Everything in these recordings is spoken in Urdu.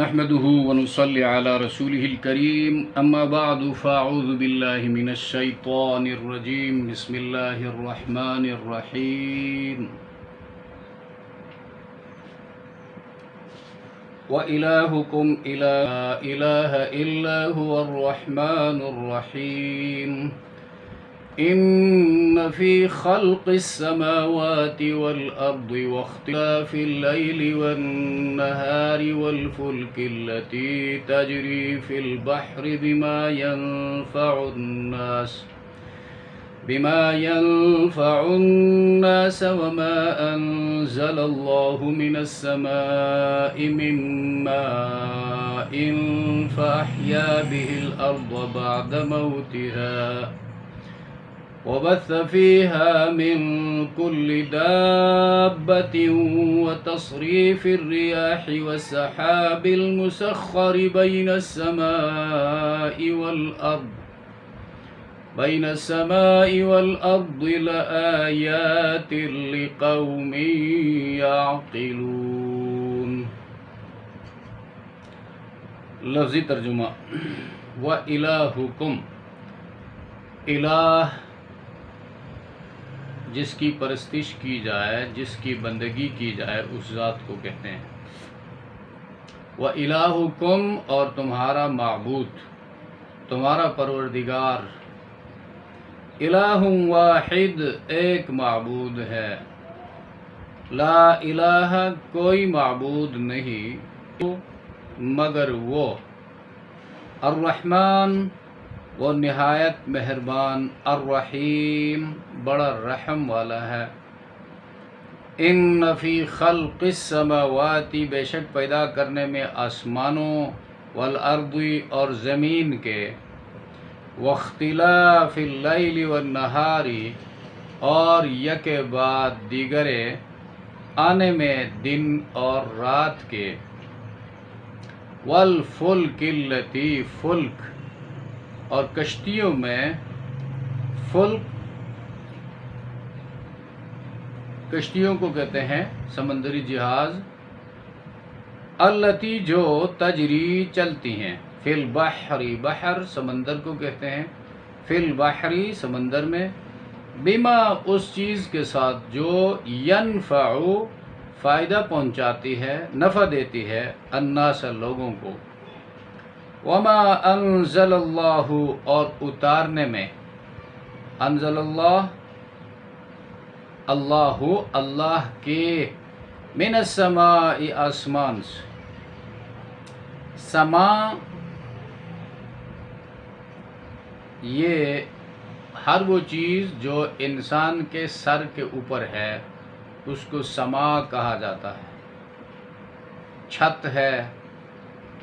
نحمده ونصلي على رسوله الكريم أما بعد فأعوذ بالله من الشيطان الرجيم بسم الله الرحمن الرحيم وإلهكم إله لا إله إلا هو الرحمن الرحيم إن في خلق السماوات والأرض واختلاف الليل والنهار والفلك التي تجري في البحر بما ينفع الناس وما أنزل الله من السماء من ماء فأحيا به الأرض بعد موتها وبث فيها من كل دابة وتصريف الرياح والسحاب المسخر بين السماء والأرض لآيات لقوم يعقلون. لفظی ترجمہ وَإِلَٰهُكُمْ، الہ جس کی پرستش کی جائے، جس کی بندگی کی جائے، اس ذات کو کہتے ہیں. وَإِلَٰهُكُمْ، اور تمہارا معبود، تمہارا پروردگار، الہ واحد، ایک معبود ہے. لا الہ، کوئی معبود نہیں مگر وہ. الرحمن، وہ نہایت مہربان. الرحیم، بڑا رحم والا ہے. ان فی خلق السماوات، بے شک پیدا کرنے میں آسمانوں، والارض، اور زمین کے، واختلاف اللیل والنہار، اور یکے بعد دیگرے آنے میں دن اور رات کے، والفلک التی، فلک اور کشتیوں میں. فلک کشتیوں کو کہتے ہیں سمندری جہاز. التی، جو تجری چلتی ہیں. فی البحر، بحر سمندر کو کہتے ہیں. فی البحر، سمندر میں. بما، اس چیز کے ساتھ جو ینفع، فائدہ پہنچاتی ہے، نفع دیتی ہے، الناس، لوگوں کو. وما انزل اللہ، اور اتارنے میں. انزل اللہ، اللہ کے. من السماء، آسمان سے. سما، یہ ہر وہ چیز جو انسان کے سر کے اوپر ہے اس کو سما کہا جاتا ہے. چھت ہے،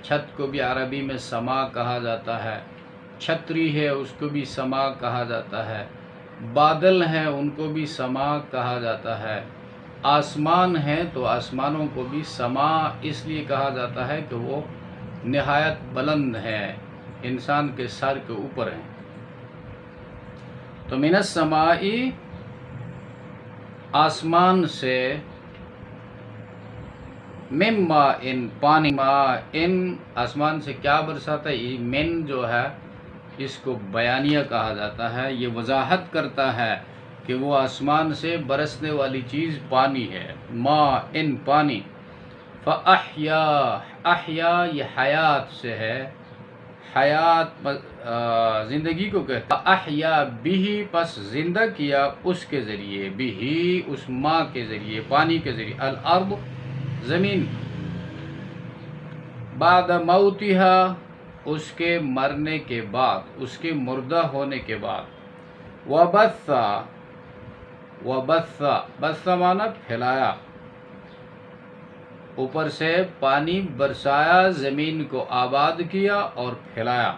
چھت کو بھی عربی میں سما کہا جاتا ہے. چھتری ہے، اس کو بھی سما کہا جاتا ہے. بادل ہیں، ان کو بھی سما کہا جاتا ہے. آسمان ہیں تو آسمانوں کو بھی سما اس لیے کہا جاتا ہے کہ وہ نہایت بلند ہے، انسان کے سر کے اوپر ہیں. تو من السماء، آسمان سے. من ماء، پانی. ماء، آسمان سے کیا برساتا ہے؟ یہ من جو ہے اس کو بیانیہ کہا جاتا ہے. یہ وضاحت کرتا ہے کہ وہ آسمان سے برسنے والی چیز پانی ہے. ماء، پانی. فاحیا، احیا یہ حیات سے ہے. حیات زندگی کو کہتا ہے. احیا بھی، پس زندہ کیا اس کے ذریعے. بھی، اس ماء کے ذریعے، پانی کے ذریعے. الارض، زمین. بعد موتها، اس کے مرنے کے بعد، اس کے مردہ ہونے کے بعد. وبث، بث معنی پھیلایا. اوپر سے پانی برسایا، زمین کو آباد کیا اور پھیلایا.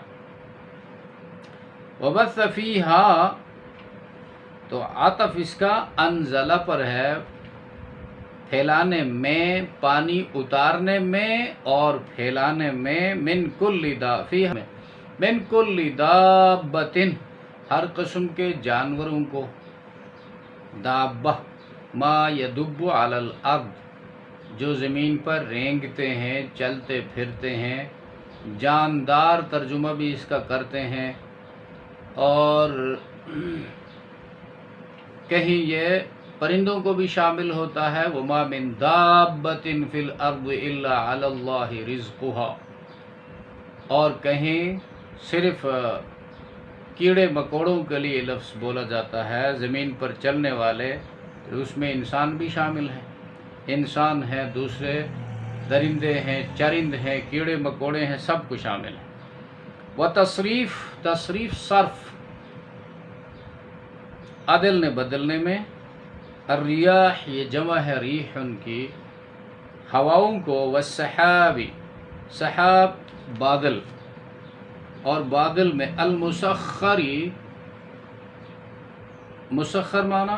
وبث فیہا، تو عطف اس کا انزلہ پر ہے. پھیلانے میں، پانی اتارنے میں اور پھیلانے میں. من کل دابۃ، ہر قسم کے جانوروں کو. دابہ ما یدب علی الارض، جو زمین پر رینگتے ہیں، چلتے پھرتے ہیں، جاندار ترجمہ بھی اس کا کرتے ہیں، اور کہیں یہ پرندوں کو بھی شامل ہوتا ہے، وَمَا مِن دَابَّةٍ فِي الْأَرْضِ إِلَّا عَلَى اللَّهِ رِزْقُهَا، اور کہیں صرف کیڑے مکوڑوں کے لیے لفظ بولا جاتا ہے، زمین پر چلنے والے، اس میں انسان بھی شامل ہیں، انسان ہیں، دوسرے درندے ہیں، چرند ہیں، کیڑے مکوڑے ہیں، سب کو شامل ہیں۔ تصریف صرف عدل نے بدلنے میں، الریاح یہ جمع ہے ریح کی، ہواؤں کو، والسحابی سحاب بادل، اور بادل میں المسخری، مسخر معنی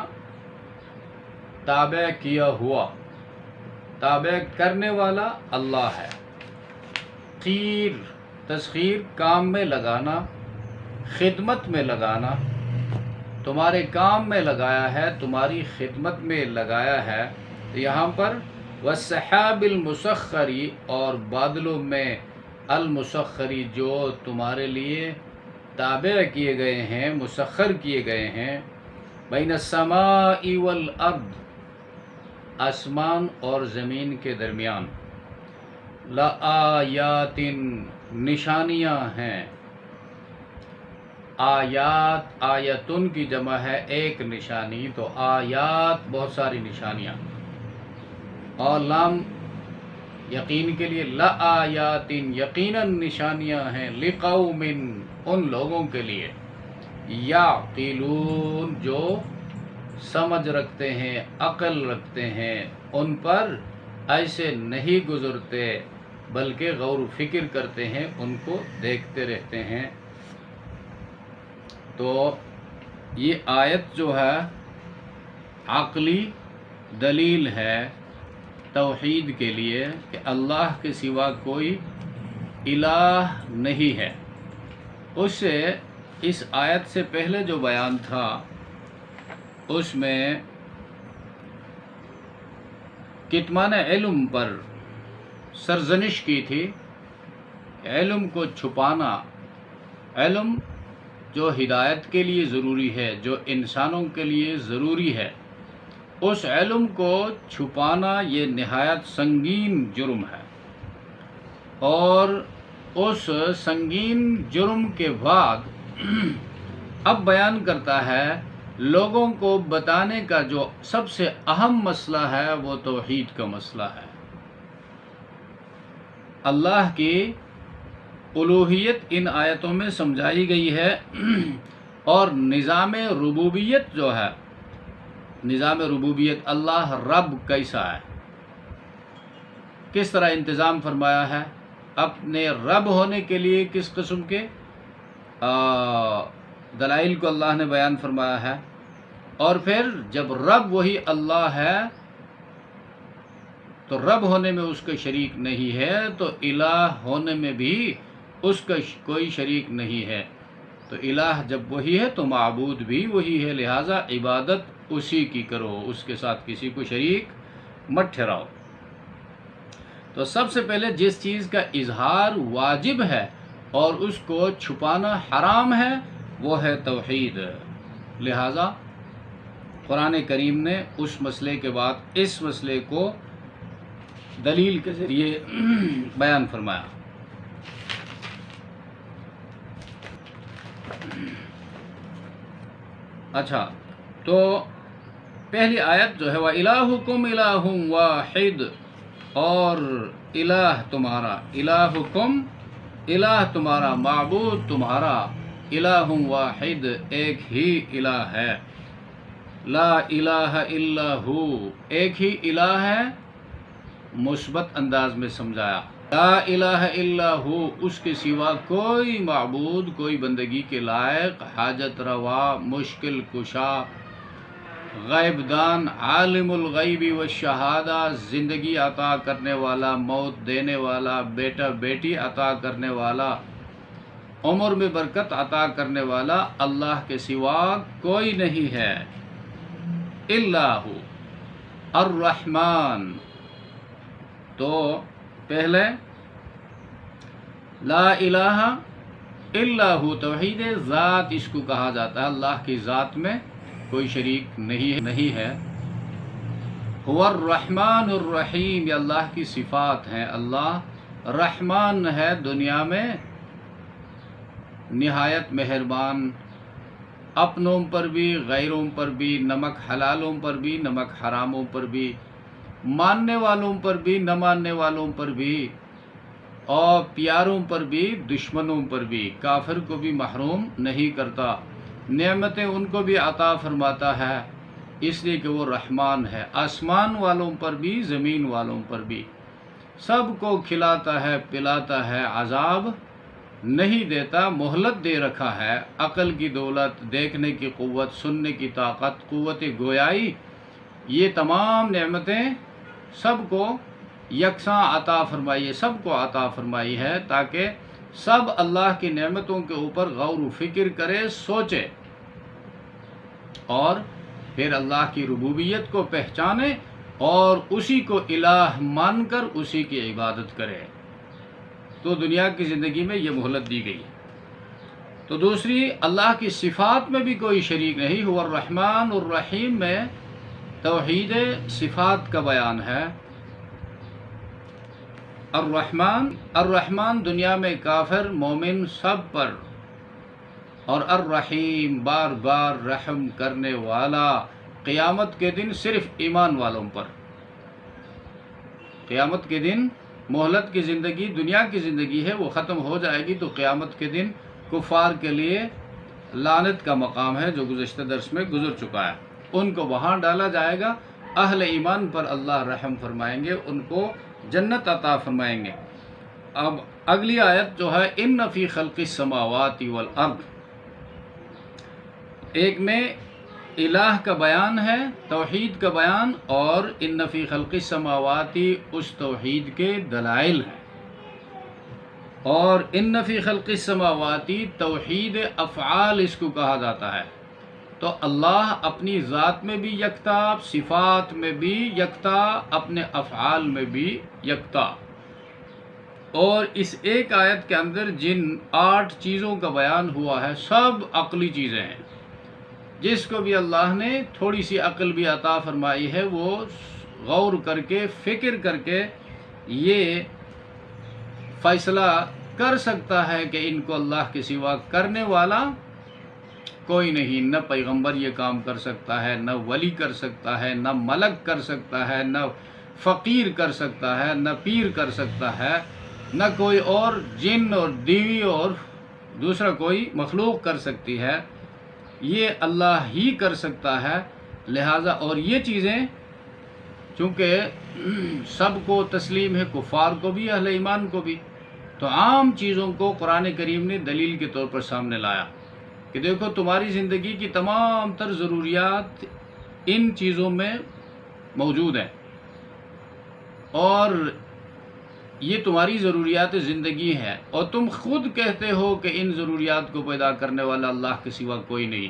تابع کیا ہوا، تابع کرنے والا اللہ ہے۔ تسخیر کام میں لگانا، خدمت میں لگانا، تمہارے کام میں لگایا ہے، تمہاری خدمت میں لگایا ہے۔ تو یہاں پر والسحاب المسخری، اور بادلوں میں المسخری جو تمہارے لیے تابع کیے گئے ہیں، مسخر کیے گئے ہیں، بین السماء والارض، آسمان اور زمین کے درمیان، لآیات نشانیاں ہیں، آیات، آیتن کی جمع ہے ایک نشانی، تو آیات بہت ساری نشانیاں، اور لام یقین کے لیے، لآیات یقیناً نشانیاں ہیں، لقوم ان لوگوں کے لیے، یعقلون جو سمجھ رکھتے ہیں، عقل رکھتے ہیں، ان پر ایسے نہیں گزرتے بلکہ غور و فکر کرتے ہیں، ان کو دیکھتے رہتے ہیں۔ تو یہ آیت جو ہے عقلی دلیل ہے توحید کے لیے کہ اللہ کے سوا کوئی الہ نہیں ہے۔ اس آیت سے پہلے جو بیان تھا اس میں کتمان علم پر سرزنش کی تھی، علم کو چھپانا، علم جو ہدایت کے لیے ضروری ہے، جو انسانوں کے لیے ضروری ہے، اس علم کو چھپانا یہ نہایت سنگین جرم ہے، اور اس سنگین جرم کے بعد اب بیان کرتا ہے لوگوں کو بتانے کا جو سب سے اہم مسئلہ ہے وہ توحید کا مسئلہ ہے۔ اللہ کی الوہیت ان آیتوں میں سمجھائی گئی ہے، اور نظام ربوبیت جو ہے، نظام ربوبیت، اللہ رب کیسا ہے، کس طرح انتظام فرمایا ہے، اپنے رب ہونے کے لیے کس قسم کے دلائل کو اللہ نے بیان فرمایا ہے، اور پھر جب رب وہی اللہ ہے تو رب ہونے میں اس کا شریک نہیں ہے، تو الہ ہونے میں بھی اس کا کوئی شریک نہیں ہے، تو الہ جب وہی ہے تو معبود بھی وہی ہے، لہٰذا عبادت اسی کی کرو، اس کے ساتھ کسی کو شریک مت ٹھہراؤ۔ تو سب سے پہلے جس چیز کا اظہار واجب ہے اور اس کو چھپانا حرام ہے وہ ہے توحید، لہٰذا قرآن کریم نے اس مسئلے کے بعد اس مسئلے کو دلیل کے ذریعے بیان فرمایا۔ اچھا، تو پہلی آیت جو ہے وَإِلَٰهُكُمْ إِلَٰهٌ وَاحِدٌ، اور الہ تمہارا، الہکم الہ تمہارا، معبود تمہارا، الہ واحد ایک ہی الہ ہے، لا الہ الا ہو، ایک ہی الہ ہے، مثبت انداز میں سمجھایا، لا الہ الا ہو، اس کے سوا کوئی معبود، کوئی بندگی کے لائق، حاجت روا، مشکل کشا، غیب دان، عالم الغیب والشہادہ، زندگی عطا کرنے والا، موت دینے والا، بیٹا بیٹی عطا کرنے والا، عمر میں برکت عطا کرنے والا اللہ کے سوا کوئی نہیں ہے۔ اللہ الرحمن، تو پہلے لا الہ الا ہو، توحید ذات اس کو کہا جاتا ہے، اللہ کی ذات میں کوئی شریک نہیں ہے۔ هو الرحمن الرحیم، یہ اللہ کی صفات ہیں، اللہ رحمان ہے، دنیا میں نہایت مہربان، اپنوں پر بھی غیروں پر بھی، نمک حلالوں پر بھی نمک حراموں پر بھی، ماننے والوں پر بھی نہ ماننے والوں پر بھی، اور پیاروں پر بھی دشمنوں پر بھی، کافر کو بھی محروم نہیں کرتا، نعمتیں ان کو بھی عطا فرماتا ہے، اس لیے کہ وہ رحمان ہے، آسمان والوں پر بھی زمین والوں پر بھی، سب کو کھلاتا ہے پلاتا ہے، عذاب نہیں دیتا، مہلت دے رکھا ہے، عقل کی دولت، دیکھنے کی قوت، سننے کی طاقت، قوت گویائی، یہ تمام نعمتیں سب کو یکساں عطا فرمائی ہے، سب کو عطا فرمائی ہے، تاکہ سب اللہ کی نعمتوں کے اوپر غور و فکر کرے، سوچے، اور پھر اللہ کی ربوبیت کو پہچانے اور اسی کو الہ مان کر اسی کی عبادت کرے۔ تو دنیا کی زندگی میں یہ مہلت دی گئی ہے۔ تو دوسری، اللہ کی صفات میں بھی کوئی شریک نہیں، هو الرحمن الرحیم میں توحید صفات کا بیان ہے۔ الرحمن دنیا میں کافر مومن سب پر، اور الرحیم بار بار رحم کرنے والا، قیامت کے دن صرف ایمان والوں پر، قیامت کے دن مہلت کی زندگی دنیا کی زندگی ہے، وہ ختم ہو جائے گی، تو قیامت کے دن کفار کے لیے لعنت کا مقام ہے، جو گزشتہ درس میں گزر چکا ہے، ان کو وہاں ڈالا جائے گا، اہل ایمان پر اللہ رحم فرمائیں گے، ان کو جنت عطا فرمائیں گے۔ اب اگلی آیت جو ہے ان فی خلق السماوات والارض، ایک میں الہ کا بیان ہے، توحید کا بیان، اور ان فی خلق السماوات اس توحید کے دلائل ہیں، اور ان فی خلق السماوات توحید افعال اس کو کہا جاتا ہے۔ تو اللہ اپنی ذات میں بھی یکتا، صفات میں بھی یکتا، اپنے افعال میں بھی یکتا، اور اس ایک آیت کے اندر جن 8 چیزوں کا بیان ہوا ہے سب عقلی چیزیں ہیں، جس کو بھی اللہ نے تھوڑی سی عقل بھی عطا فرمائی ہے، وہ غور کر کے فکر کر کے یہ فیصلہ کر سکتا ہے کہ ان کو اللہ کے سوا کرنے والا کوئی نہیں، نہ پیغمبر یہ کام کر سکتا ہے، نہ ولی کر سکتا ہے، نہ ملک کر سکتا ہے، نہ فقیر کر سکتا ہے، نہ پیر کر سکتا ہے، نہ کوئی اور جن اور دیوی اور دوسرا کوئی مخلوق کر سکتی ہے، یہ اللہ ہی کر سکتا ہے۔ لہٰذا اور یہ چیزیں چونکہ سب کو تسلیم ہے، کفار کو بھی اہل ایمان کو بھی، تو عام چیزوں کو قرآن کریم نے دلیل کے طور پر سامنے لایا کہ دیکھو تمہاری زندگی کی تمام تر ضروریات ان چیزوں میں موجود ہیں، اور یہ تمہاری ضروریات زندگی ہے، اور تم خود کہتے ہو کہ ان ضروریات کو پیدا کرنے والا اللہ کے سوا کوئی نہیں،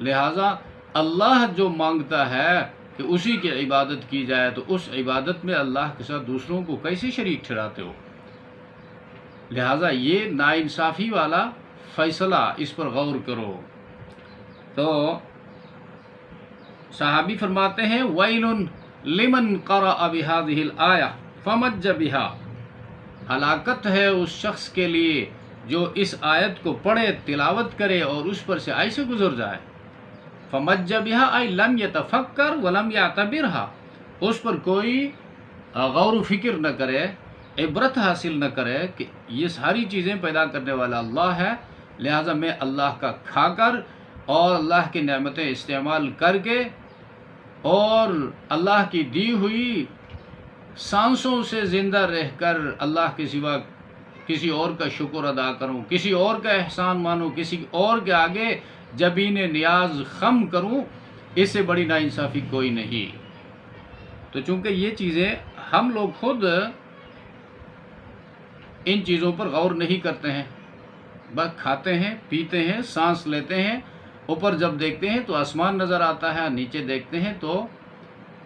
لہٰذا اللہ جو مانگتا ہے کہ اسی کی عبادت کی جائے، تو اس عبادت میں اللہ کے ساتھ دوسروں کو کیسے شریک ٹھہراتے ہو؟ لہٰذا یہ ناانصافی والا فیصلہ، اس پر غور کرو۔ تو صحابی فرماتے ہیں وَيْلٌ لِمَنْ قَرَأَ بِهَذِهِ الْآيَةِ فَمَجَّ بِهَا، ہلاکت ہے اس شخص کے لیے جو اس آیت کو پڑھے، تلاوت کرے اور اس پر سے ایسے گزر جائے۔ فَمَجَّ بِهَا أي لم يتفکر ولم يعتبرها، اس پر کوئی غور و فکر نہ کرے، عبرت حاصل نہ کرے کہ یہ ساری چیزیں پیدا کرنے والا اللہ ہے، لہٰذا میں اللہ کا کھا کر اور اللہ کی نعمتیں استعمال کر کے اور اللہ کی دی ہوئی سانسوں سے زندہ رہ کر اللہ کے سوا کسی اور کا شکر ادا کروں، کسی اور کا احسان مانوں، کسی اور کے آگے جبین نیاز خم کروں، اس سے بڑی ناانصافی کوئی نہیں۔ تو چونکہ یہ چیزیں ہم لوگ خود ان چیزوں پر غور نہیں کرتے ہیں، بس کھاتے ہیں، پیتے ہیں، سانس لیتے ہیں، اوپر جب دیکھتے ہیں تو آسمان نظر آتا ہے، نیچے دیکھتے ہیں تو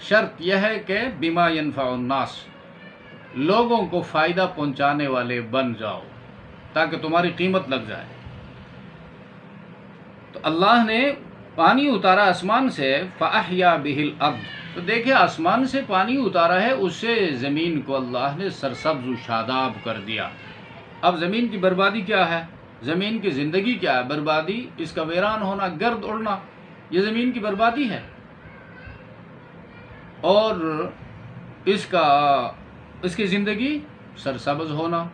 شرط یہ ہے کہ بما ينفع الناس، لوگوں کو فائدہ پہنچانے والے بن جاؤ تاکہ تمہاری قیمت لگ جائے۔ تو اللہ نے پانی اتارا آسمان سے، فَأَحْيَا بِهِ الْأَرْض، تو دیکھیں آسمان سے پانی اتارا ہے، اس سے زمین کو اللہ نے سرسبز و شاداب کر دیا۔ اب زمین کی بربادی کیا ہے؟ زمین کی زندگی کیا ہے؟ بربادی، اس کا ویران ہونا، گرد اڑنا، یہ زمین کی بربادی ہے۔ اور اس کی زندگی سرسبز ہونا،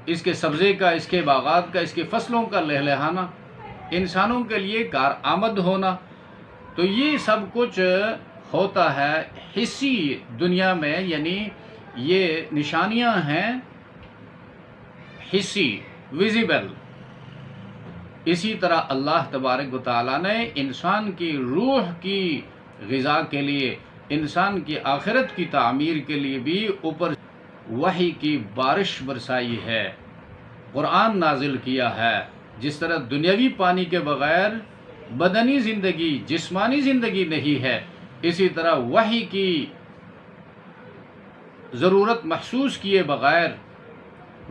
اس کے سبزے کا، اس کے باغات کا، اس کے فصلوں کا لہلہانا، انسانوں کے لیے کارآمد ہونا۔ تو یہ سب کچھ ہوتا ہے حصی دنیا میں، یعنی یہ نشانیاں ہیں حصی، ویزیبل۔ اسی طرح اللہ تبارک و تعالیٰ نے انسان کی روح کی غذا کے لیے، انسان کی آخرت کی تعمیر کے لیے بھی اوپر وحی کی بارش برسائی ہے، قرآن نازل کیا ہے۔ جس طرح دنیاوی پانی کے بغیر بدنی زندگی، جسمانی زندگی نہیں ہے، اسی طرح وحی کی ضرورت محسوس کیے بغیر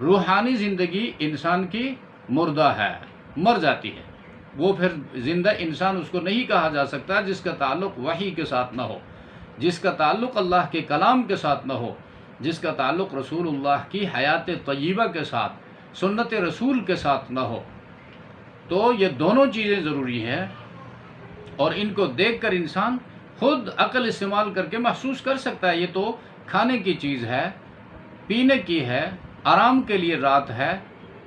روحانی زندگی انسان کی مردہ ہے، مر جاتی ہے۔ وہ پھر زندہ انسان اس کو نہیں کہا جا سکتا جس کا تعلق وحی کے ساتھ نہ ہو، جس کا تعلق اللہ کے کلام کے ساتھ نہ ہو، جس کا تعلق رسول اللہ کی حیات طیبہ کے ساتھ، سنت رسول کے ساتھ نہ ہو۔ تو یہ دونوں چیزیں ضروری ہیں، اور ان کو دیکھ کر انسان خود عقل استعمال کر کے محسوس کر سکتا ہے۔ یہ تو کھانے کی چیز ہے، پینے کی ہے، آرام کے لیے رات ہے،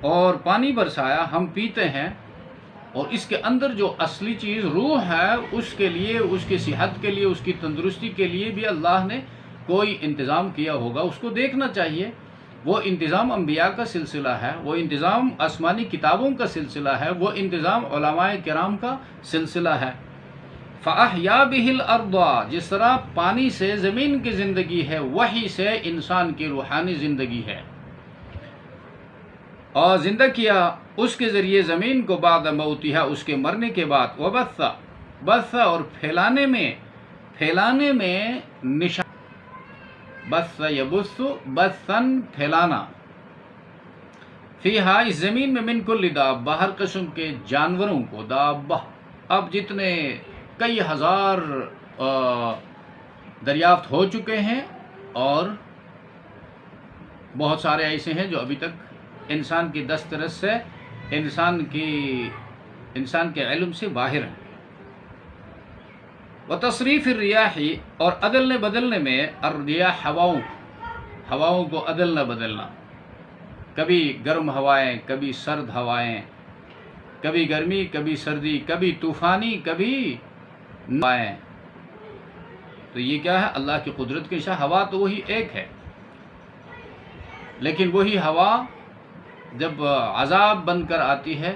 اور پانی برسایا ہم پیتے ہیں، اور اس کے اندر جو اصلی چیز روح ہے، اس کے لیے، اس کی صحت کے لیے، اس کی تندرستی کے لیے بھی اللہ نے کوئی انتظام کیا ہوگا، اس کو دیکھنا چاہیے۔ وہ انتظام انبیاء کا سلسلہ ہے، وہ انتظام آسمانی کتابوں کا سلسلہ ہے، وہ انتظام علماء کرام کا سلسلہ ہے۔ فَأَحْيَا بِهِ الْأَرْضَ، جس طرح پانی سے زمین کی زندگی ہے، وحی سے انسان کی روحانی زندگی ہے، اور زندہ کیا اس کے ذریعے زمین کو بعد موتها، اس کے مرنے کے بعد، وَبَثَّ اور پھیلانے میں نشان، بث یبث بثن پھیلانا، فیہا اس زمین میں من کل دابہ، ہر قسم کے جانوروں کو، دابہ اب جتنے کئی ہزار دریافت ہو چکے ہیں، اور بہت سارے ایسے ہیں جو ابھی تک انسان کی دسترس سے، انسان کے علم سے باہر ہیں۔ وتصریف الریاح اور عدلنے بدلنے میں، الریاح ہواؤں کو عدلنا بدلنا، کبھی گرم ہوائیں، کبھی سرد ہوائیں، کبھی گرمی، کبھی سردی، کبھی طوفانی، کبھی ہوائیں۔ تو یہ کیا ہے؟ اللہ کی قدرت کی شاہ۔ ہوا تو وہی ایک ہے، لیکن وہی ہوا جب عذاب بن کر آتی ہے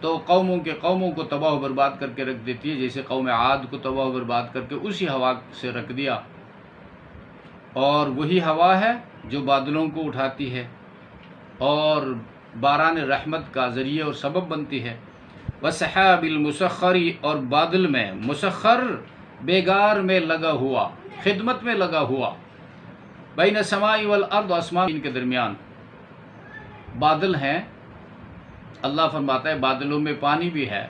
تو قوموں کو تباہ و برباد کر کے رکھ دیتی ہے، جیسے قوم عاد کو تباہ و برباد کر کے اسی ہوا سے رکھ دیا۔ اور وہی ہوا ہے جو بادلوں کو اٹھاتی ہے اور باران رحمت کا ذریعہ اور سبب بنتی ہے۔ وَالسَّحَابِ الْمُسَخَّرِ اور بادل میں، مسخر بیگار میں لگا ہوا، خدمت میں لگا ہوا، بین السماء والارض، آسمان کے درمیان بادل ہیں۔ اللہ فرماتا ہے بادلوں میں پانی بھی ہے،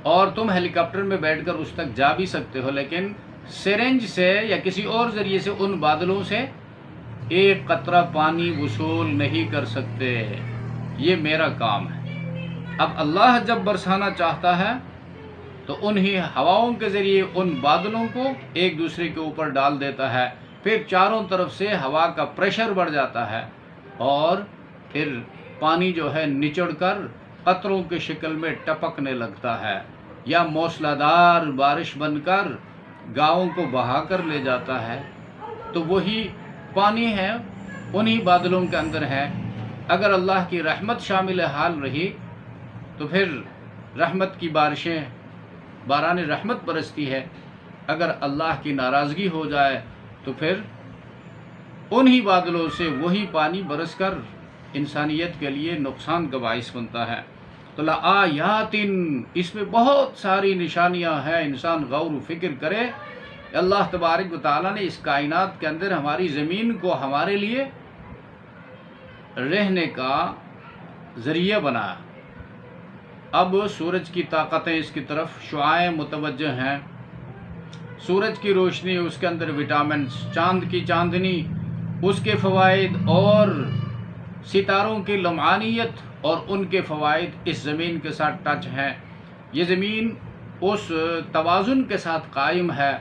اور تم ہیلی کاپٹر میں بیٹھ کر اس تک جا بھی سکتے ہو، لیکن سرنج سے یا کسی اور ذریعے سے ان بادلوں سے ایک قطرہ پانی وصول نہیں کر سکتے۔ یہ میرا کام ہے۔ اب اللہ جب برسانا چاہتا ہے تو انہی ہواؤں کے ذریعے ان بادلوں کو ایک دوسرے کے اوپر ڈال دیتا ہے، پھر چاروں طرف سے ہوا کا پریشر بڑھ جاتا ہے، اور پھر پانی جو ہے نچڑ کر قطروں کی شکل میں ٹپکنے لگتا ہے، یا موسلا دار بارش بن کر گاؤں کو بہا کر لے جاتا ہے۔ تو وہی پانی ہے، انہی بادلوں کے اندر ہے۔ اگر اللہ کی رحمت شامل حال رہی تو پھر رحمت کی بارشیں، باران رحمت برستی ہے۔ اگر اللہ کی ناراضگی ہو جائے تو پھر انہی بادلوں سے وہی پانی برس کر انسانیت کے لیے نقصان کا باعث بنتا ہے۔ تو لآیاتن، اس میں بہت ساری نشانیاں ہیں، انسان غور و فکر کرے۔ اللہ تبارک و تعالیٰ نے اس کائنات کے اندر ہماری زمین کو ہمارے لیے رہنے کا ذریعہ بنایا۔ اب سورج کی طاقتیں اس کی طرف شعاعیں متوجہ ہیں، سورج کی روشنی، اس کے اندر وٹامنس، چاند کی چاندنی، اس کے فوائد، اور ستاروں کی لمعانیت اور ان کے فوائد اس زمین کے ساتھ ٹچ ہیں۔ یہ زمین اس توازن کے ساتھ قائم ہے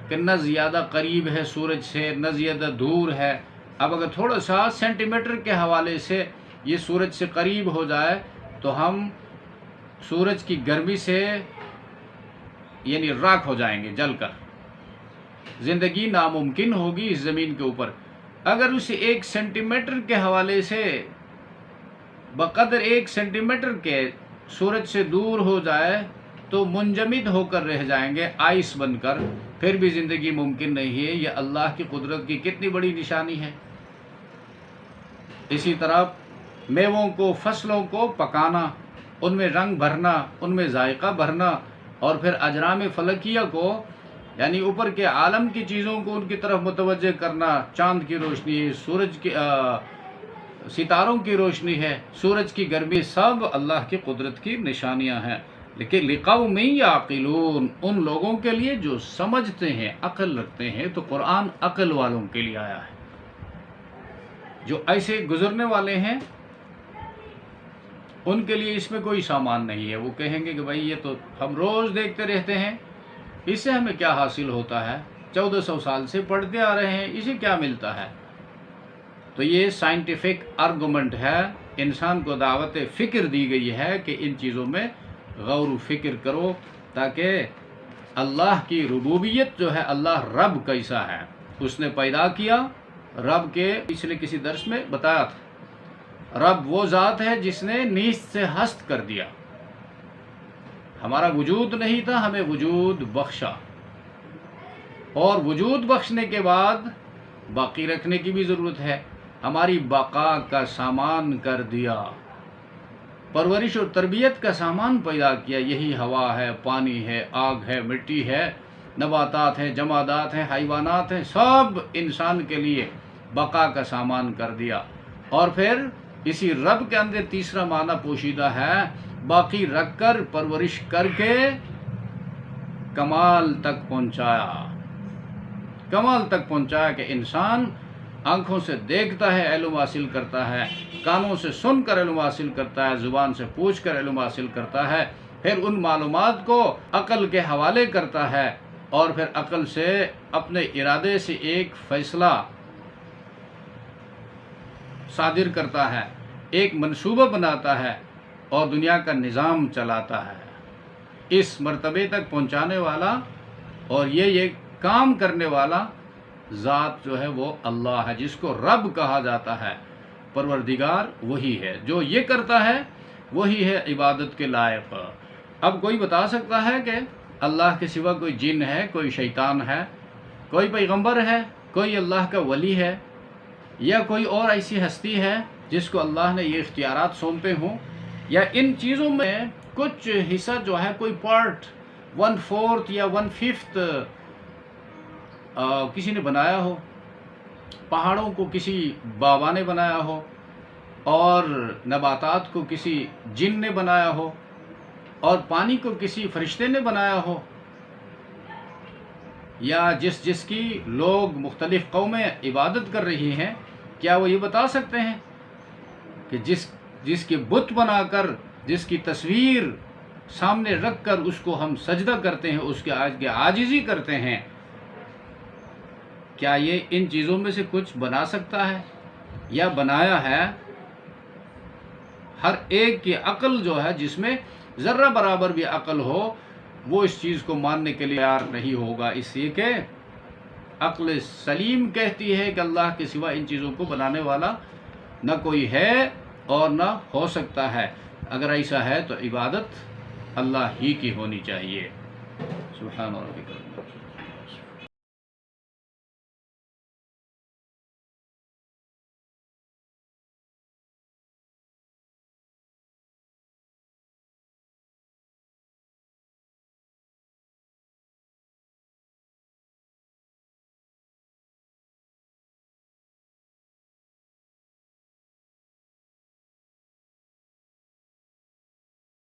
کہ نہ زیادہ قریب ہے سورج سے، نہ زیادہ دور ہے۔ اب اگر تھوڑا سا سینٹی میٹر کے حوالے سے یہ سورج سے قریب ہو جائے تو ہم سورج کی گرمی سے یعنی راکھ ہو جائیں گے، جل کر زندگی ناممکن ہوگی اس زمین کے اوپر۔ اگر اسے 1 سینٹی میٹر کے حوالے سے بقدر 1 سینٹی میٹر کے سورج سے دور ہو جائے تو منجمد ہو کر رہ جائیں گے، آئس بن کر، پھر بھی زندگی ممکن نہیں ہے۔ یہ اللہ کی قدرت کی کتنی بڑی نشانی ہے۔ اسی طرح میووں کو، فصلوں کو پکانا، ان میں رنگ بھرنا، ان میں ذائقہ بھرنا، اور پھر اجرام فلکیہ کو یعنی اوپر کے عالم کی چیزوں کو ان کی طرف متوجہ کرنا، چاند کی روشنی، سورج کی ستاروں کی روشنی ہے، سورج کی گرمی، سب اللہ کی قدرت کی نشانیاں ہیں۔ لیکن لقوم یعقلون، ان لوگوں کے لیے جو سمجھتے ہیں، عقل رکھتے ہیں، تو قرآن عقل والوں کے لیے آیا ہے۔ جو ایسے گزرنے والے ہیں ان کے لیے اس میں کوئی سامان نہیں ہے۔ وہ کہیں گے کہ بھائی یہ تو ہم روز دیکھتے رہتے ہیں، اس سے ہمیں کیا حاصل ہوتا ہے، 1400 سال سے پڑھتے آ رہے ہیں، اسے کیا ملتا ہے؟ تو یہ سائنٹیفک آرگومنٹ ہے، انسان کو دعوت فکر دی گئی ہے کہ ان چیزوں میں غور و فکر کرو، تاکہ اللہ کی ربوبیت جو ہے، اللہ رب کیسا ہے، اس نے پیدا کیا۔ رب کے پچھلے کسی درس میں بتایا تھا، رب وہ ذات ہے جس نے نیست سے ہست کر دیا۔ ہمارا وجود نہیں تھا، ہمیں وجود بخشا، اور وجود بخشنے کے بعد باقی رکھنے کی بھی ضرورت ہے، ہماری بقا کا سامان کر دیا، پرورش اور تربیت کا سامان پیدا کیا۔ یہی ہوا ہے، پانی ہے، آگ ہے، مٹی ہے، نباتات ہیں، جمادات ہیں، حیوانات ہیں، سب انسان کے لیے بقا کا سامان کر دیا۔ اور پھر اسی رب کے اندر تیسرا معنی پوشیدہ ہے، باقی رکھ کر، پرورش کر کے کمال تک پہنچایا، کمال تک پہنچایا کہ انسان آنکھوں سے دیکھتا ہے، علم حاصل کرتا ہے، کانوں سے سن کر علم حاصل کرتا ہے، زبان سے پوچھ کر علم حاصل کرتا ہے، پھر ان معلومات کو عقل کے حوالے کرتا ہے، اور پھر عقل سے اپنے ارادے سے ایک فیصلہ صادر کرتا ہے، ایک منصوبہ بناتا ہے، اور دنیا کا نظام چلاتا ہے۔ اس مرتبے تک پہنچانے والا اور یہ کام کرنے والا ذات جو ہے وہ اللہ ہے، جس کو رب کہا جاتا ہے، پروردگار وہی ہے۔ جو یہ کرتا ہے وہی ہے عبادت کے لائق۔ اب کوئی بتا سکتا ہے کہ اللہ کے سوا کوئی جن ہے، کوئی شیطان ہے، کوئی پیغمبر ہے، کوئی اللہ کا ولی ہے، یا کوئی اور ایسی ہستی ہے جس کو اللہ نے یہ اختیارات سونپے ہوں، یا ان چیزوں میں کچھ حصہ جو ہے، کوئی پارٹ 1/4 یا 1/5 کسی نے بنایا ہو، پہاڑوں کو کسی بابا نے بنایا ہو، اور نباتات کو کسی جن نے بنایا ہو، اور پانی کو کسی فرشتے نے بنایا ہو، یا جس کی لوگ مختلف قومیں عبادت کر رہی ہیں، کیا وہ یہ بتا سکتے ہیں کہ جس کے بت بنا کر، جس کی تصویر سامنے رکھ کر اس کو ہم سجدہ کرتے ہیں، اس کے آگے عاجزی کرتے ہیں، کیا یہ ان چیزوں میں سے کچھ بنا سکتا ہے یا بنایا ہے؟ ہر ایک کی عقل جو ہے، جس میں ذرہ برابر بھی عقل ہو، وہ اس چیز کو ماننے کے لیے تیار نہیں ہوگا، اس لیے کہ عقل سلیم کہتی ہے کہ اللہ کے سوا ان چیزوں کو بنانے والا نہ کوئی ہے اور نہ ہو سکتا ہے۔ اگر ایسا ہے تو عبادت اللہ ہی کی ہونی چاہیے۔ سبحان ربک۔